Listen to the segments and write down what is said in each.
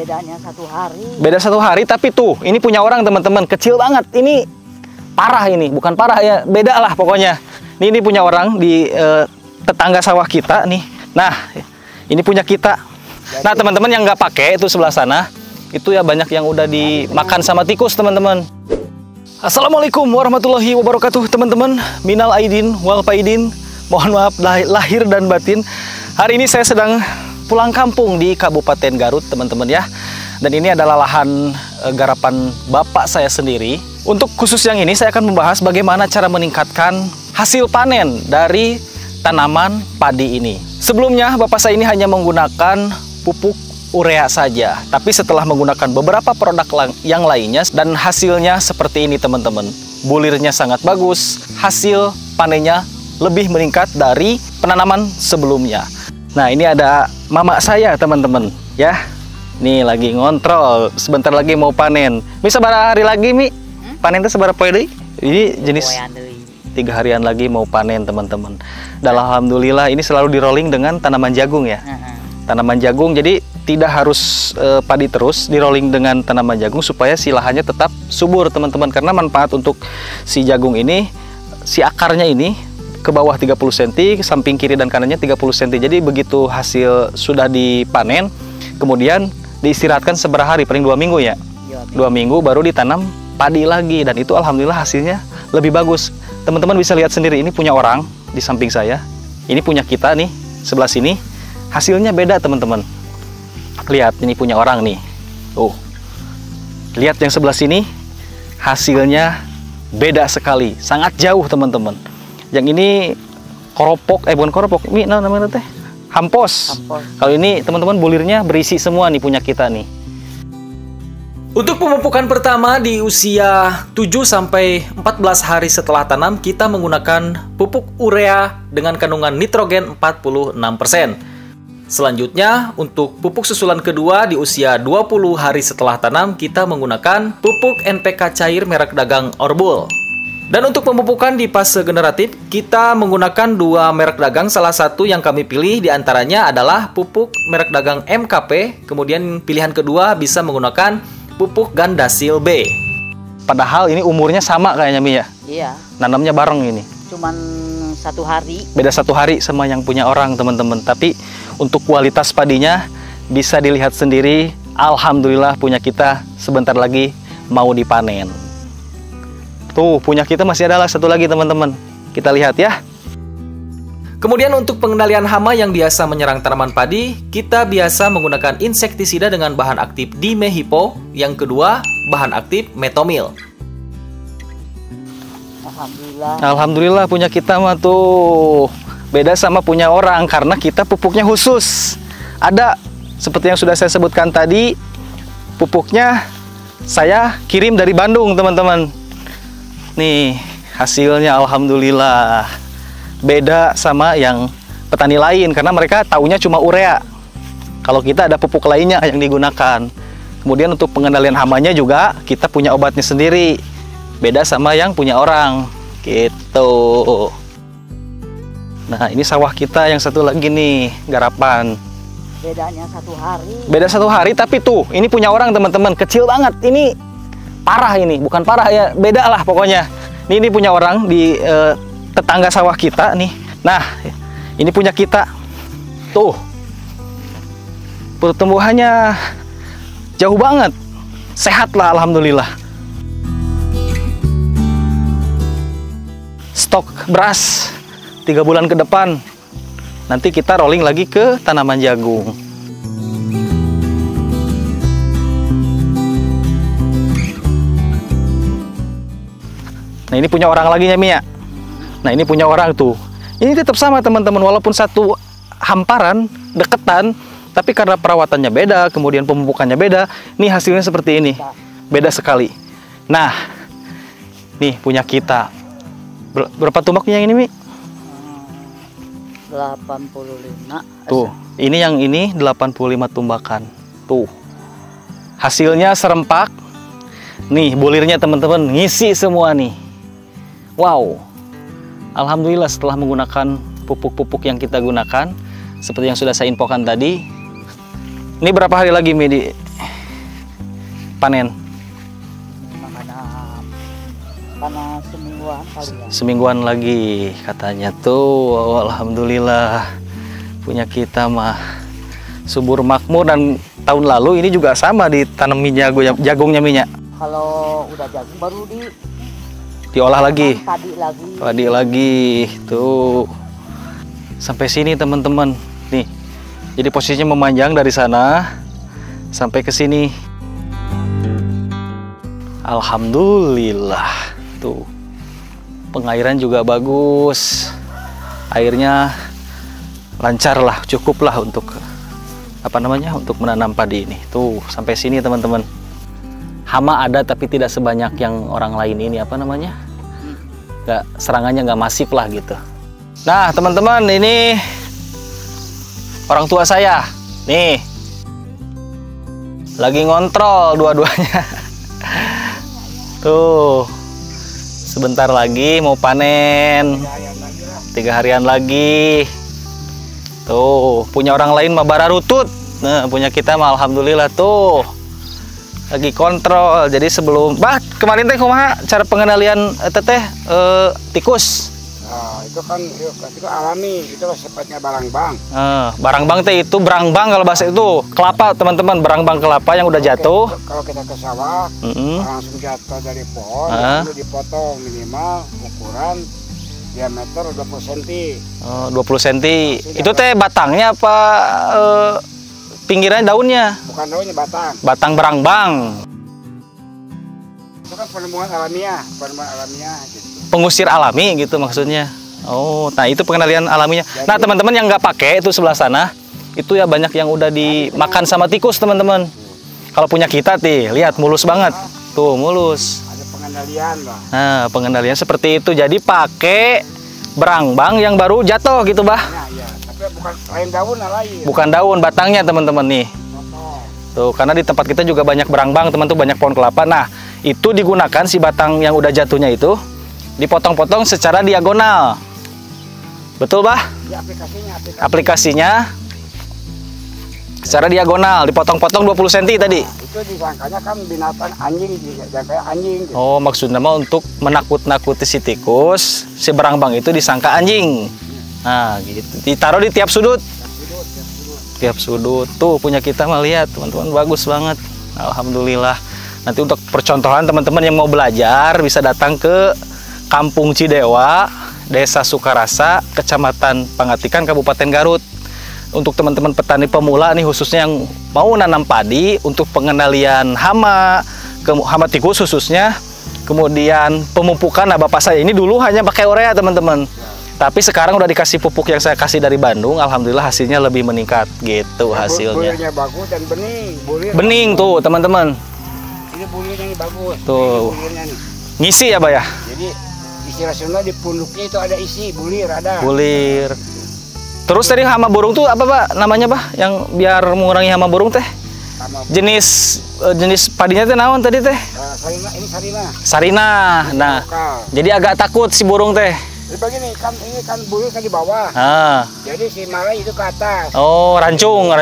Bedanya 1 hari. Beda 1 hari, tapi tuh ini punya orang teman-teman, kecil banget. Ini parah, ini bukan parah ya, beda lah pokoknya. Ini punya orang di tetangga sawah kita nih. Nah, ini punya kita. Nah teman-teman yang nggak pakai itu sebelah sana, itu ya banyak yang udah dimakan sama tikus teman-teman. Assalamualaikum warahmatullahi wabarakatuh teman-teman. Minal aidin wal faidin. Mohon maaf lahir dan batin. Hari ini saya sedang pulang kampung di Kabupaten Garut teman-teman ya. Dan ini adalah lahan garapan bapak saya sendiri. Untuk khusus yang ini saya akan membahas bagaimana cara meningkatkan hasil panen dari tanaman padi ini. Sebelumnya bapak saya ini hanya menggunakan pupuk urea saja. Tapi setelah menggunakan beberapa produk yang lainnya dan hasilnya seperti ini teman-teman. Bulirnya sangat bagus, hasil panennya lebih meningkat dari penanaman sebelumnya. Nah ini ada mama saya teman-teman ya. Nih lagi ngontrol, sebentar lagi mau panen. Mi sabar hari lagi Mi? Panen itu seberapa hari? Ini jenis 3 harian lagi mau panen teman-teman. Dan alhamdulillah ini selalu di rolling dengan tanaman jagung ya. Tanaman jagung, jadi tidak harus padi terus, di rolling dengan tanaman jagung supaya si lahannya tetap subur teman-teman. Karena manfaat untuk si jagung ini, si akarnya ini ke bawah 30 cm, samping kiri dan kanannya 30 cm. Jadi begitu hasil sudah dipanen, kemudian diistirahatkan seberapa hari, paling 2 minggu ya. 2 minggu baru ditanam padi lagi, dan itu alhamdulillah hasilnya lebih bagus. Teman-teman bisa lihat sendiri, ini punya orang di samping saya, ini punya kita nih sebelah sini, hasilnya beda teman-teman. Lihat, ini punya orang nih. Lihat yang sebelah sini, hasilnya beda sekali, sangat jauh teman-teman. Yang ini koropok, bukan koropok, ini namanya teh hampos. Kalau ini teman-teman bulirnya berisi semua nih punya kita nih. Untuk pemupukan pertama di usia 7-14 hari setelah tanam, kita menggunakan pupuk urea dengan kandungan nitrogen 46%. Selanjutnya, untuk pupuk susulan kedua di usia 20 hari setelah tanam, kita menggunakan pupuk NPK cair merek dagang Orbul. Dan untuk pemupukan di fase generatif, kita menggunakan 2 merek dagang. Salah satu yang kami pilih diantaranya adalah pupuk merek dagang MKP. Kemudian pilihan kedua bisa menggunakan pupuk Gandasil B. Padahal ini umurnya sama kayaknya Mi ya? Iya. Nanamnya bareng ini. Cuman 1 hari. Beda 1 hari sama yang punya orang teman-teman. Tapi untuk kualitas padinya bisa dilihat sendiri. Alhamdulillah punya kita sebentar lagi mau dipanen. Tuh, punya kita masih adalah 1 lagi teman-teman. Kita lihat ya. Kemudian untuk pengendalian hama yang biasa menyerang tanaman padi, kita biasa menggunakan insektisida dengan bahan aktif dimehipo. Yang kedua, bahan aktif metomil. Alhamdulillah punya kita mah tuh beda sama punya orang karena kita pupuknya khusus. Ada seperti yang sudah saya sebutkan tadi, pupuknya saya kirim dari Bandung teman-teman. Nih hasilnya alhamdulillah beda sama yang petani lain karena mereka taunya cuma urea. Kalau kita ada pupuk lainnya yang digunakan. Kemudian untuk pengendalian hamanya juga kita punya obatnya sendiri. Beda sama yang punya orang gitu. Nah ini sawah kita yang satu lagi nih, garapan. Bedanya 1 hari. Beda 1 hari, tapi tuh ini punya orang teman-teman, kecil banget. Ini parah, ini bukan parah ya, beda lah pokoknya. Ini punya orang di tetangga sawah kita nih. Nah ini punya kita. Tuh pertumbuhannya jauh banget, sehat lah alhamdulillah. Stok beras 3 bulan ke depan. Nanti kita rolling lagi ke tanaman jagung. Nah ini punya orang lagi ya Mia. Nah ini punya orang tuh. Ini tetap sama teman-teman, walaupun satu hamparan deketan, tapi karena perawatannya beda, kemudian pemupukannya beda, nih hasilnya seperti ini. Beda sekali. Nah, nih punya kita. Berapa tumbaknya yang ini Mi? 85. Tuh, ini yang ini 85 tumbakan. Tuh. Hasilnya serempak. Nih bulirnya teman-teman ngisi semua nih. Wow, alhamdulillah setelah menggunakan pupuk-pupuk yang kita gunakan, seperti yang sudah saya infokan tadi. Ini berapa hari lagi Mi panen? Karena semingguan kali ya. Semingguan lagi katanya tuh. Oh, alhamdulillah punya kita mah subur makmur. Dan tahun lalu ini juga sama ditanam jagungnya minyak. Kalau udah jagung baru diolah lagi. Padi lagi tuh. Sampai sini teman-teman. Nih. Jadi posisinya memanjang dari sana sampai ke sini. Alhamdulillah. Tuh. Pengairan juga bagus. Airnya lancar lah, cukup lah untuk untuk menanam padi ini. Tuh, sampai sini teman-teman. Hama ada tapi tidak sebanyak yang orang lain ini serangannya nggak masif lah gitu. Nah, teman-teman, ini orang tua saya. Nih. Lagi ngontrol dua-duanya. Tuh. Sebentar lagi mau panen. 3 harian lagi. Tuh, punya orang lain mah bara rutut. Nah, punya kita mah alhamdulillah tuh. Lagi kontrol. Jadi sebelum kemarin teh kumaha cara pengendalian tikus? Nah, itu kan itu alami, itu sifatnya barangbang. Barangbang teh itu berangbang kalau bahasa itu kelapa teman-teman, berangbang kelapa yang udah jatuh. Kalau kita ke sawah, langsung jatuh dari pohon, itu dipotong minimal ukuran diameter 20 cm. 20 cm. Itu teh batangnya apa pinggirannya daunnya? Bukan daunnya, batang. Batang berangbang. Itu kan penemuan alamiah gitu. Pengusir alami gitu maksudnya. Oh, nah itu pengendalian alaminya. Jadi, nah teman-teman yang nggak pakai itu sebelah sana, itu ya banyak yang udah dimakan sama tikus teman-teman. Kalau punya kita lihat mulus banget. Tuh mulus. Ada pengendalian lah. Nah pengendalian seperti itu. Jadi pakai berangbang yang baru jatuh gitu Iya. Tapi bukan lain daun lain. Bukan daun, batangnya teman-teman nih. Tuh karena di tempat kita juga banyak berangbang teman tuh, banyak pohon kelapa. Nah itu digunakan si batang yang udah jatuhnya itu dipotong-potong secara diagonal. Betul, Bah? Ya, aplikasinya secara diagonal, dipotong-potong 20 cm tadi. Itu disangkanya kan binatang anjing, kayak anjing gitu. Oh, maksudnya mah untuk menakut-nakuti si tikus, si berangbang itu disangka anjing. Nah, gitu. Ditaruh di tiap sudut. Tiap sudut. Tuh punya kita mah lihat, teman-teman, bagus banget. Alhamdulillah. Nanti untuk percontohan teman-teman yang mau belajar bisa datang ke Kampung Cidewa, Desa Sukarasa, Kecamatan Pangatikan, Kabupaten Garut. Untuk teman-teman petani pemula nih khususnya yang mau nanam padi, untuk pengendalian hama tikus khususnya, kemudian pemupukan. Nah, bapak saya ini dulu hanya pakai urea teman-teman, tapi sekarang udah dikasih pupuk yang saya kasih dari Bandung. Alhamdulillah hasilnya lebih meningkat gitu hasilnya. Bulirnya bagus dan bening. Bening tuh teman-teman. Ini bulirnya ini bagus. Tuh. Ini bulirnya nih. Ngisi ya, Pak ya? Jadi istilah Sunda di punduknya itu ada isi, bulir ada. Bulir. Terus tadi hama burung tuh apa, Pak? Namanya, Pak? Yang biar mengurangi hama burung teh? Jenis padinya teh naon tadi teh? Sarina, ini sarina. Sarina. Nah, jadi agak takut si burung teh. Jadi begini, ini kan bulir kan di bawah. Jadi si malai itu ke atas. Oh, rancung.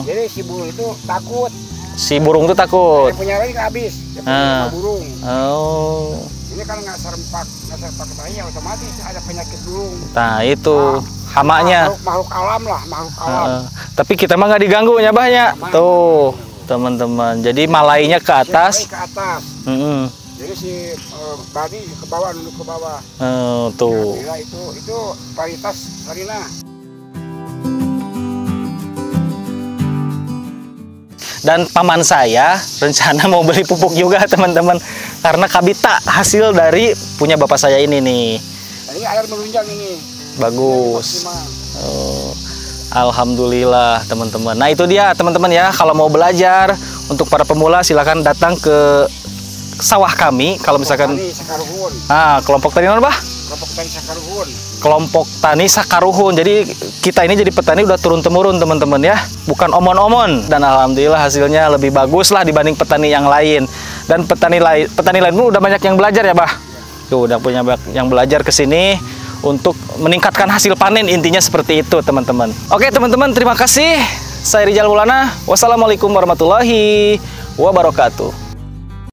Jadi si burung itu takut. Si burung itu takut. Dia punya lagi habis. Dia punya burung. Oh. Ini kan nggak serempak ke bayi, otomatis ada penyakit burung. Nah itu hamanya. Makhluk alam lah, makhluk alam. Tapi kita mah nggak diganggu nyabahnya. Tuh teman-teman. Jadi malainya ke atas. Ke atas. Jadi si badi ke bawah, duduk ke bawah. Tuh. Ya, itu varietas sarina. Dan paman saya rencana mau beli pupuk juga teman-teman, karena kabita hasil dari punya bapak saya ini nih. Ini air menunjang ini. Bagus. Alhamdulillah teman-teman. Nah itu dia teman-teman ya, kalau mau belajar untuk para pemula silakan datang ke sawah kami. Kalau misalkan kelompok tani apa? Kelompok tani Sakaruhun. Kelompok tani Sakaruhun. Jadi kita ini jadi petani udah turun temurun teman-teman ya, bukan omon-omon. Dan alhamdulillah hasilnya lebih bagus lah dibanding petani yang lain. Dan petani lain pun udah banyak yang belajar ya, Bah. Tuh udah punya yang belajar ke sini untuk meningkatkan hasil panen, intinya seperti itu teman-teman. Oke teman-teman, terima kasih. Saya Rijal Maulana. Wassalamualaikum warahmatullahi wabarakatuh.